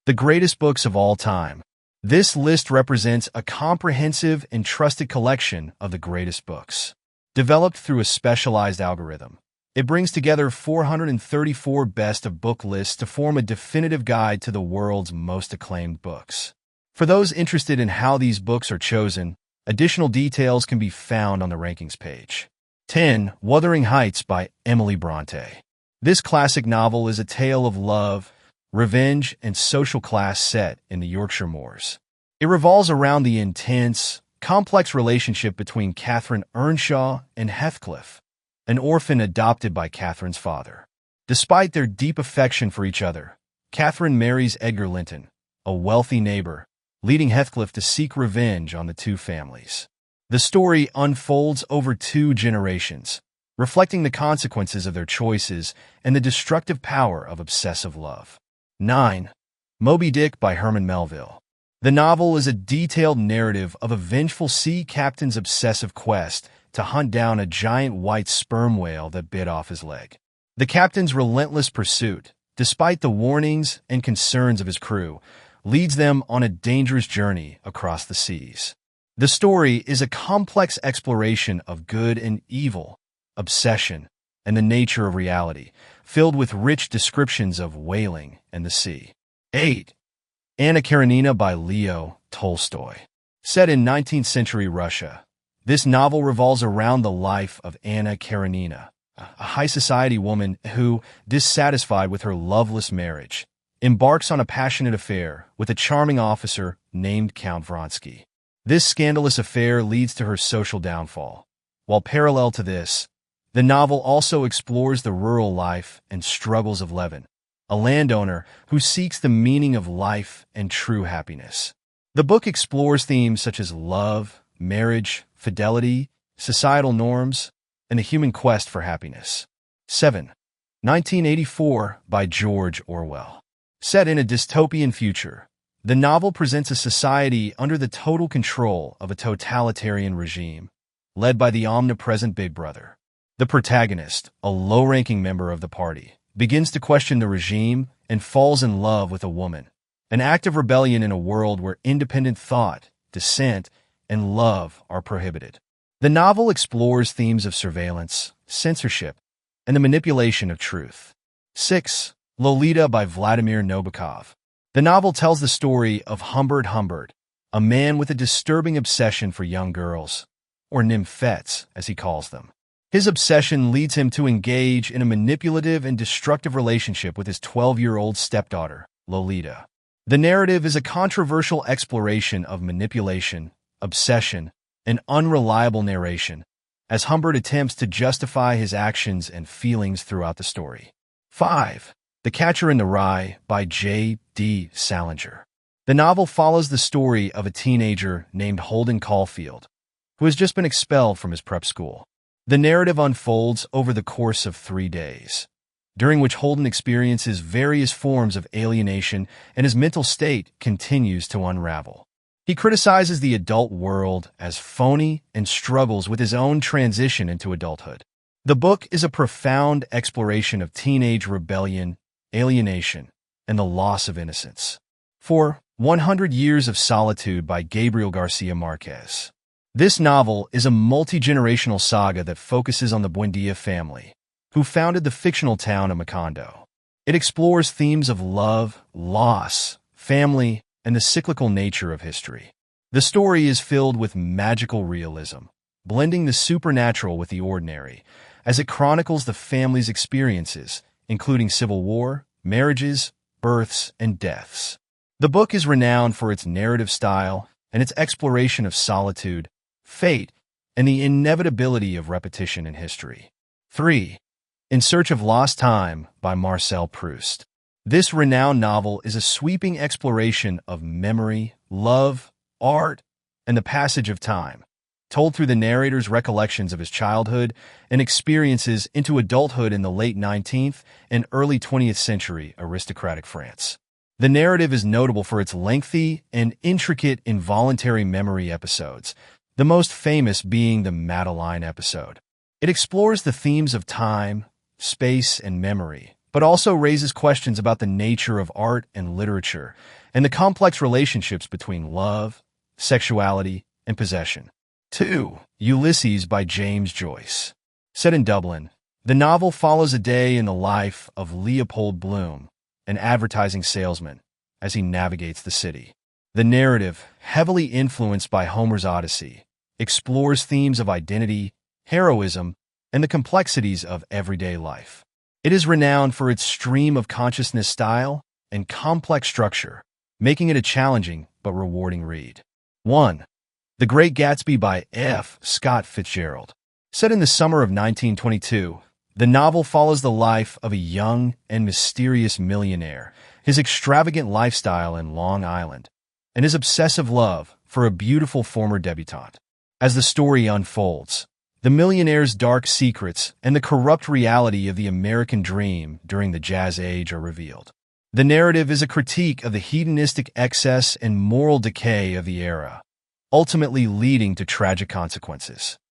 The greatest books of all time. This list represents a comprehensive and trusted collection of the greatest books. Developed through a specialized algorithm, it brings together 434 best of book lists to form a definitive guide to the world's most acclaimed books. For those interested in how these books are chosen, additional details can be found on the rankings page. 10. Wuthering Heights by Emily Bronte. This classic novel is a tale of love, revenge, and social class set in the Yorkshire moors. It revolves around the intense, complex relationship between Catherine Earnshaw and Heathcliff, an orphan adopted by Catherine's father. Despite their deep affection for each other, Catherine marries Edgar Linton, a wealthy neighbor, leading Heathcliff to seek revenge on the two families. The story unfolds over 2 generations, reflecting the consequences of their choices and the destructive power of obsessive love. 9. Moby Dick by Herman Melville. The novel is a detailed narrative of a vengeful sea captain's obsessive quest to hunt down a giant white sperm whale that bit off his leg. The captain's relentless pursuit, despite the warnings and concerns of his crew, leads them on a dangerous journey across the seas. The story is a complex exploration of good and evil, obsession, and the nature of reality, filled with rich descriptions of whaling and the sea. 8. Anna Karenina by Leo Tolstoy. Set in 19th century Russia, this novel revolves around the life of Anna Karenina, a high society woman who, dissatisfied with her loveless marriage, embarks on a passionate affair with a charming officer named Count Vronsky. This scandalous affair leads to her social downfall. While parallel to this, the novel also explores the rural life and struggles of Levin, a landowner who seeks the meaning of life and true happiness. The book explores themes such as love, marriage, fidelity, societal norms, and the human quest for happiness. 7. 1984 by George Orwell. Set in a dystopian future, the novel presents a society under the total control of a totalitarian regime, led by the omnipresent Big Brother. The protagonist, a low-ranking member of the party, begins to question the regime and falls in love with a woman, an act of rebellion in a world where independent thought, dissent, and love are prohibited. The novel explores themes of surveillance, censorship, and the manipulation of truth. 6. Lolita by Vladimir Nabokov. The novel tells the story of Humbert Humbert, a man with a disturbing obsession for young girls, or nymphets, as he calls them. His obsession leads him to engage in a manipulative and destructive relationship with his 12-year-old stepdaughter, Lolita. The narrative is a controversial exploration of manipulation, obsession, and unreliable narration, as Humbert attempts to justify his actions and feelings throughout the story. 5. The Catcher in the Rye by J.D. Salinger. The novel follows the story of a teenager named Holden Caulfield, who has just been expelled from his prep school. The narrative unfolds over the course of 3 days, during which Holden experiences various forms of alienation and his mental state continues to unravel. He criticizes the adult world as phony and struggles with his own transition into adulthood. The book is a profound exploration of teenage rebellion, alienation, and the loss of innocence. 4. 100 Years of Solitude by Gabriel Garcia Marquez. This novel is a multi-generational saga that focuses on the Buendia family, who founded the fictional town of Macondo. It explores themes of love, loss, family, and the cyclical nature of history. The story is filled with magical realism, blending the supernatural with the ordinary, as it chronicles the family's experiences, including civil war, marriages, births, and deaths. The book is renowned for its narrative style and its exploration of solitude, fate, and the inevitability of repetition in history. 3. In Search of Lost Time by Marcel Proust. This renowned novel is a sweeping exploration of memory, love, art, and the passage of time, told through the narrator's recollections of his childhood and experiences into adulthood in the late 19th and early 20th century aristocratic France. The narrative is notable for its lengthy and intricate involuntary memory episodes, the most famous being the Madeline episode. It explores the themes of time, space, and memory, but also raises questions about the nature of art and literature and the complex relationships between love, sexuality, and possession. 2. Ulysses by James Joyce. Set in Dublin, the novel follows a day in the life of Leopold Bloom, an advertising salesman, as he navigates the city. The narrative, heavily influenced by Homer's Odyssey, explores themes of identity, heroism, and the complexities of everyday life. It is renowned for its stream of consciousness style and complex structure, making it a challenging but rewarding read. 1. The Great Gatsby by F. Scott Fitzgerald. Set in the summer of 1922, the novel follows the life of a young and mysterious millionaire, his extravagant lifestyle in Long Island, and his obsessive love for a beautiful former debutante. As the story unfolds, the millionaire's dark secrets and the corrupt reality of the American dream during the Jazz Age are revealed. The narrative is a critique of the hedonistic excess and moral decay of the era, ultimately leading to tragic consequences.